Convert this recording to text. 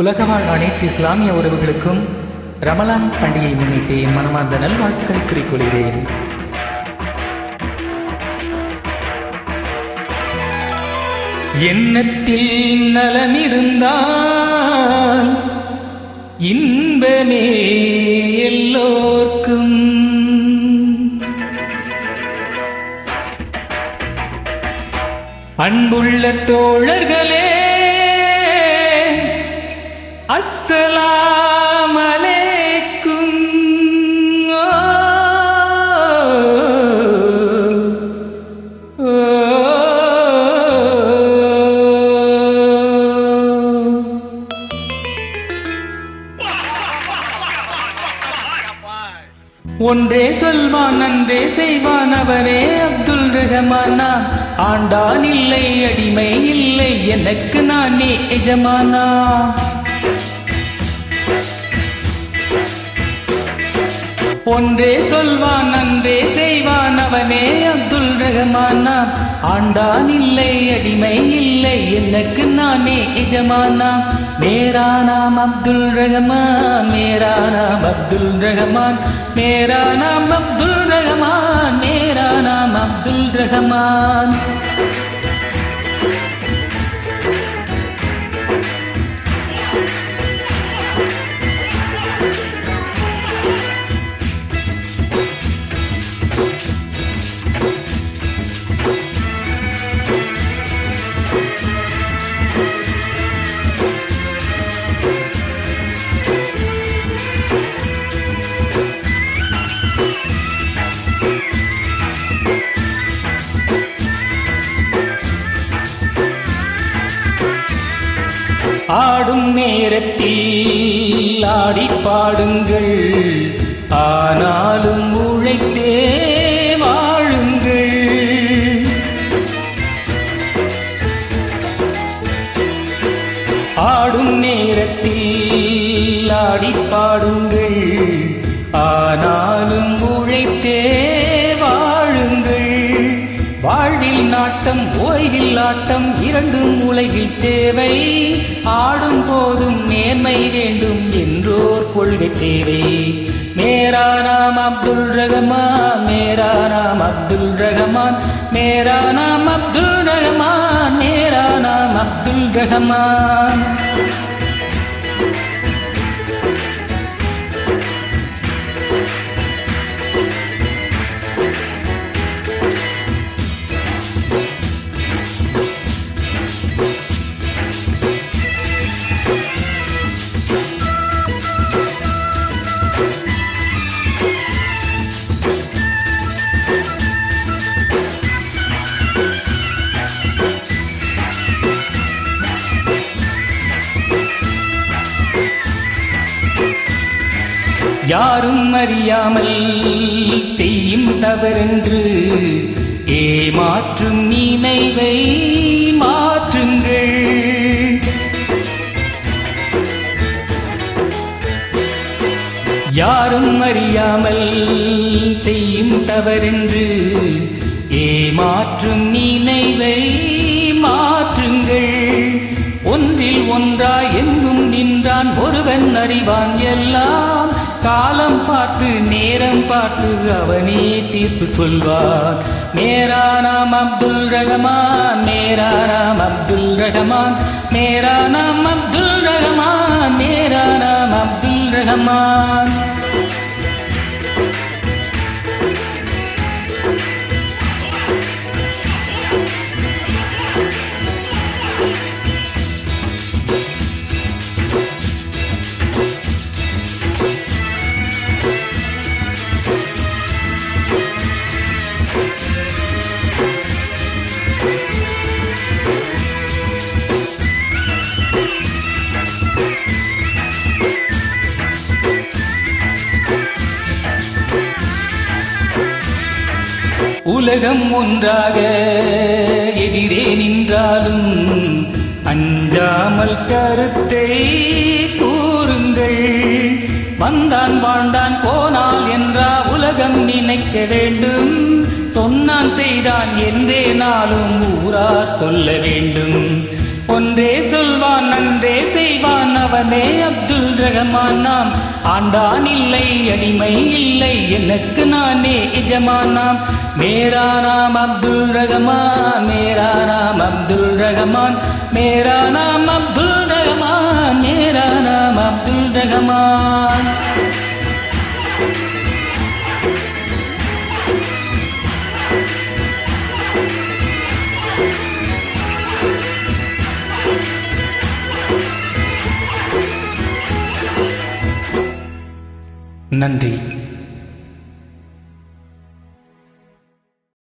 உலகவாழ் அனைத்து இஸ்லாமிய உறவுகளுக்கும் ரமலான் பண்டிகை முன்னிட்டு என் மனமார்ந்த நல்வாழ்த்துக்களை குறிக்கொள்கிறேன். எண்ணத்தில் நலமிருந்தால் இன்பமே எல்லோர்க்கும். அன்புள்ள தோழர்களே, அஸ்ஸலாமு அலைக்கும். ஒன்றே சொல்வான் நன்றே செய்வான், அவரே அப்துல் ரஹ்மானா. ஆண்டான் இல்லை அடிமை இல்லை, எனக்கு நானே எஜமானா. ஒன்றே சொல்வான் நன்றே செய்வான், அவனே அப்துல் ரஹ்மானா. ஆண்டான் இல்லை அடிமை இல்லை, எனக்கு நானே எஜமானா. மேரா நாம் அப்துல் ரஹ்மான், மேரா நாம் அப்துல் ரஹ்மான், மேரா நாம் அப்துல் ரஹ்மான், மேரா நாம் அப்துல் ரஹ்மான். ஆடும் நேரத்தில் ஆடி பாடுங்கள், ஆனாலும் உழைத்தே வாழுங்கள். ஆடும் நேரத்தில் ஆடி பாடுங்கள், ஆனாலும் உழைத்தே வாழுங்கள். வாழ்வில் நாட்டம் ஓய்வில் ஆட்டம், இரண்டும் உலகில் தேவை. ஆடும் போதும் நேர்மை வேண்டும் என்றோர் கொள்கை தேவை. மேரா நாம் அப்துல் ரஹ்மான், மேரா நாம் அப்துல் ரஹ்மான், மேரா நாம் அப்துல் ரஹ்மான், மேரா நாம் அப்துல் ரஹ்மான். யாரும் அறியாமல் செய்யும் தவறென்று ஏமாற்றும் நினைவை மாற்றுங்கள். யாரும் அறியாமல் செய்யும் தவறென்று ஏமாற்றும் நினைவை மாற்றுங்கள். ஒன்றில் ஒன்றாய் எங்கும் நின்றான் ஒருவன் அறிவான் எல்லாம். காலம் பார்த்து நேரம் பார்த்து அவனே தீர்ப்பு சொல்வான். மேரா நாம் அப்துல் ரஹ்மான், மேரா நாம் அப்துல் ரஹ்மான், மேரா நாம் அப்துல் ரஹ்மான், மேரா நாம் அப்துல் ரஹ்மான். உலகம் ஒன்றாக எதிரே நின்றாலும் அஞ்சாமல் கருத்தை கூறுங்கள். வந்தான் வாழ்ந்தான் போனால் என்றா உலகம் நினைக்க வேண்டும். சொன்னான் செய்தான் என்றே நாளும் ஊரார் சொல்ல வேண்டும். ஒன்றே சொல்வான் நன்றே செய்வான், அவன் அவனே அப்துல் ரஹ்மான் நாம். ஆண்டான் இல்லை அடிமை இல்லை எனக்கு நானே எஜமானாம். மேரா நாம் அப்துல் ரஹ்மான், மேரா நாம் அப்துல் ரஹ்மான், மேரா நாம் அப்துல் ரஹ்மான், மேரா நாம் அப்துல் ரஹ்மான். நன்றி.